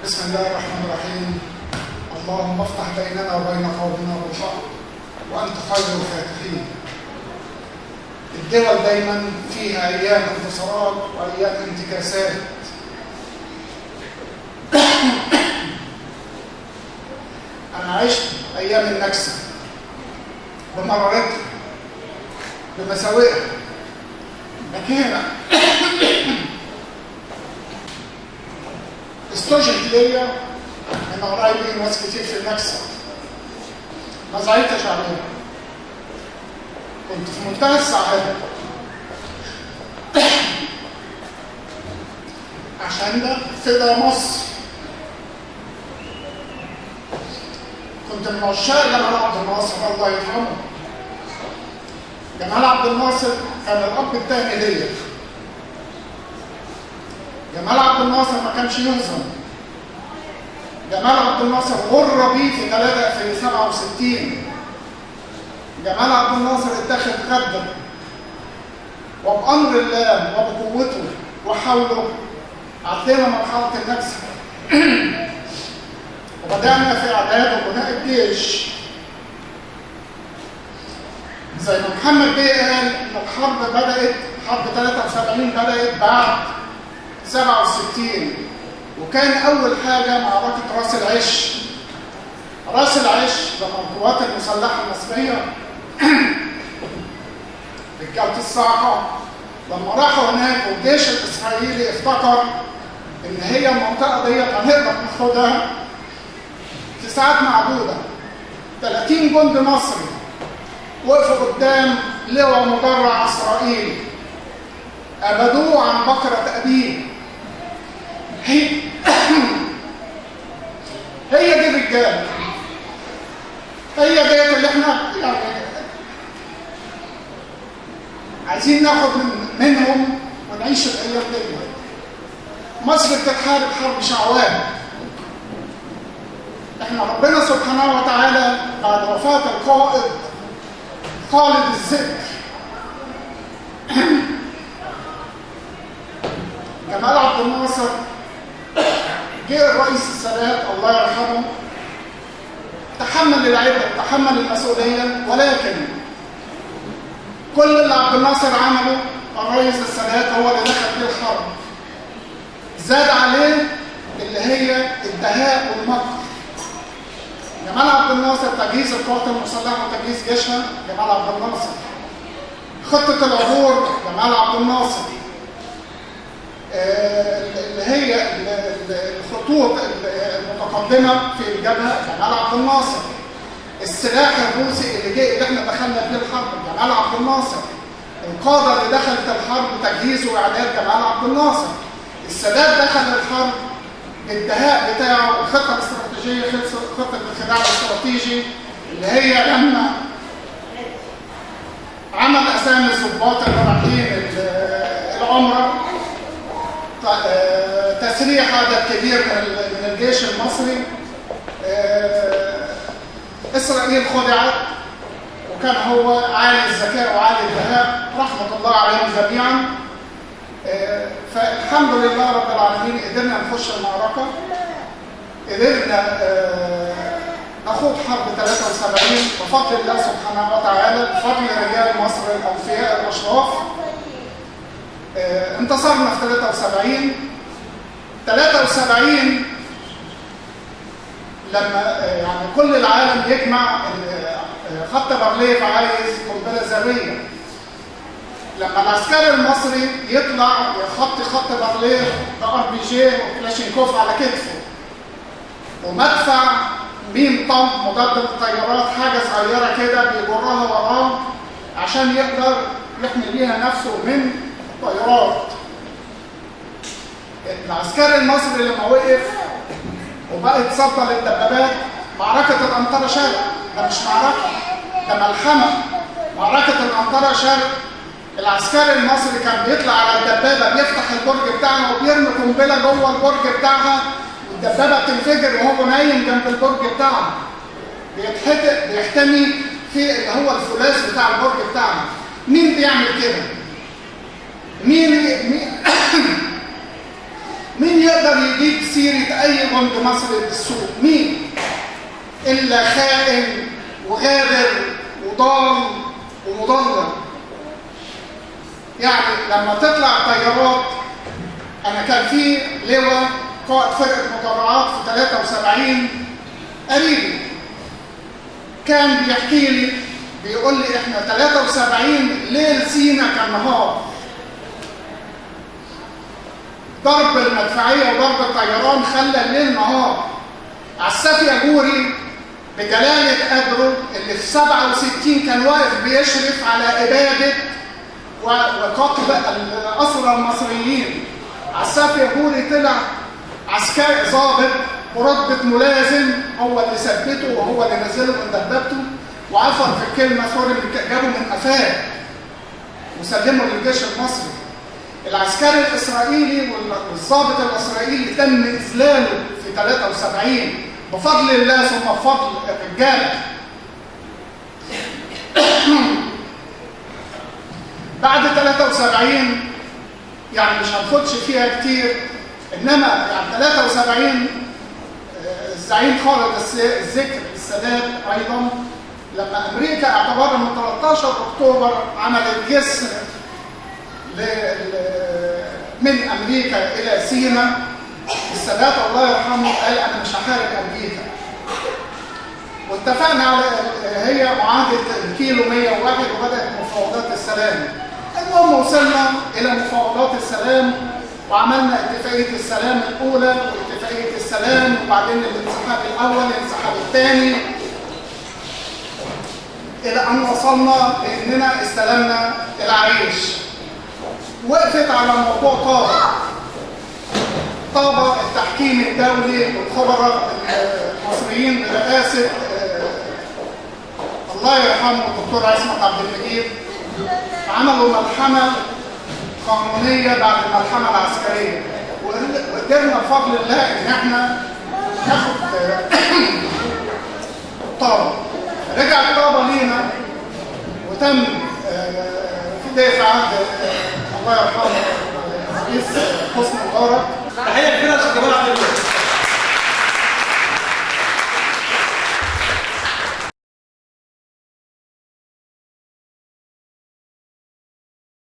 بسم الله الرحمن الرحيم. اللهم افتح بيننا وبين قومنا بالحق وأنت خير الفاتحين. الدول دايما فيها أيام انتصارات وأيام انتكاسات. أنا عشت أيام النكسة بمرارتها بمساوئها، لكن استوجد ليا من قرايبي ناس كتير في النكسة، ما زعلتش عليها، كنت في منتهى السعادة عشان ده فدا مصر. كنت من عشاق جمال عبد الناصر الله يرحمه. جمال عبد الناصر كان الأب الثاني ليا. جمال عبد الناصر ما كانش يهزم. جمال عبد الناصر غر بيه في 67. جمال عبد الناصر اتخذ خده، وبأمر الله وبقوته وحوله عدينا مرحلة النكسة وبدأنا في إعداد وبناء الجيش. زي ما محمد بيه قال إن الحرب بدأت، حرب 73 بدأت بعد 67، وكان أول حاجة معركة راس العش. راس العش لما القوات المسلحة المصرية رجالة الصاعقة لما راحوا هناك والجيش الإسرائيلي افتكر إن هي المنطقة دي هنقدر ناخدها في ساعات معدودة. 30 جندي مصري وقفوا قدام لواء مدرع إسرائيلي أبدوه عن بكرة أبيه. هي دي الرجاله، هي ديت اللي احنا يعني عايزين ناخد منهم ونعيش الايام دي. مصر بتتحارب حرب شعوان. احنا ربنا سبحانه وتعالى بعد وفاه القائد خالد الذكر جمال عبد الناصر جه الرئيس السادات الله يرحمه تحمل العبء وتحمل المسؤوليه، ولكن كل اللي عبد الناصر عمله الرئيس السادات هو اللي دخل فيه الحرب. زاد عليه اللي هي الدهاء والمكر. جمال عبد الناصر تجهيز القوات المسلحه وتجهيز جيشها جمال عبد الناصر. خطه العبور جمال عبد الناصر. اللي هي الخطوط المتقدمه في الجبهه جمال عبد الناصر. السلاح الروسي اللي احنا دخلنا فيه الحرب جمال عبد الناصر. القاده اللي دخلت الحرب تجهيز واعداد جمال عبد الناصر. السادات دخل الحرب الدهاء بتاعه، الخطه الاستراتيجيه، خطه الخداع الاستراتيجي اللي هي لما عمل اسامي الضباط اللي رايحين العمره، تسريح عدد كبير من الجيش المصري. إسرائيل خدعت، وكان هو عالي الذكاء وعالي الذهاب رحمة الله عليهم جميعا. فالحمد لله رب العالمين قدرنا نخش المعركة، قدرنا نخوض حرب 73 بفضل الله سبحانه وتعالى، بفضل رجال مصر الأوفياء الأشراف. انتصرنا في 73 لما يعني كل العالم يجمع خط بارليف عايز قنبله ذريه. لما العسكري المصري يطلع يخطي خط بارليف بRPG وكلاشينكوف على كتفه ومدفع 100 طن مضاد للطيارات، حاجه صغيره كده بيجرها وراه عشان يقدر يحمي بيها نفسه من الطيارات. العسكري المصري لما وقف وبقى يتصدى للدبابات، معركة الأنطرة شرق، ده مش معركة، ده ملحمة. معركة الأنطرة شرق العسكري المصري كان بيطلع على الدبابة بيفتح البرج بتاعها وبيرمي قنبلة جوه البرج بتاعها، والدبابة بتنفجر وهو نايم جنب البرج بتاعها. بيحتمي في اللي هو الفولاذ بتاع البرج بتاعها. مين بيعمل كده؟ مين يقدر يجيب سيرة أي جند مصري بالسوق؟ مين؟ إلا خائن وغادر وضال ومضلل. يعني لما تطلع طيارات، أنا كان في لواء قائد فرقة مدرعات في 73 قريبي كان بيحكي لي، بيقول لي احنا 73 ليل سينا كان نهار، ضرب المدفعية وضرب الطيران خلى الليل نهار. عساف ياجوري بجلالة قدره اللي في 67 كان واقف بيشرف على إبادة وقتل الأسرى المصريين. عساف ياجوري طلع عسكري ضابط ورتبة ملازم، هو اللي ثبته وهو اللي نزله من دبابته وعفر في الكلمة سوري جابه من قفاه وسلمه للجيش المصري. العسكري الإسرائيلي والضابط الإسرائيلي تم إذلاله في 73 بفضل الله ثم بفضل الرجالة. بعد 73 يعني مش هنخدش فيها كتير، إنما يعني 73 الزعيم خالد الذكر السادات أيضا لما أمريكا اعتبرها من 13 أكتوبر عملت جسر من أمريكا إلى سيناء، السادات الله يرحمه قال أنا مش هحارب أمريكا، واتفقنا على هي معاهدة الكيلو 101 وبدأت مفاوضات السلام. المهم وصلنا إلى مفاوضات السلام وعملنا اتفاقية السلام الأولى واتفاقية السلام، وبعدين الانسحاب الأول الانسحاب الثاني، إلى أن وصلنا لأننا استلمنا العريش. وقفت على موضوع طابة التحكيم الدولي والخبراء المصريين برئاسة الله يرحمه الدكتور عصمت عبد المجيد، عملوا ملحمة قانونية بعد الملحمة العسكرية، وقدرنا بفضل الله إن احنا ناخد طابة. رجعت طابة لينا وتم في دافع عهد الله يرحمه الرئيس حسني مبارك. تحية كبيرة للجماعة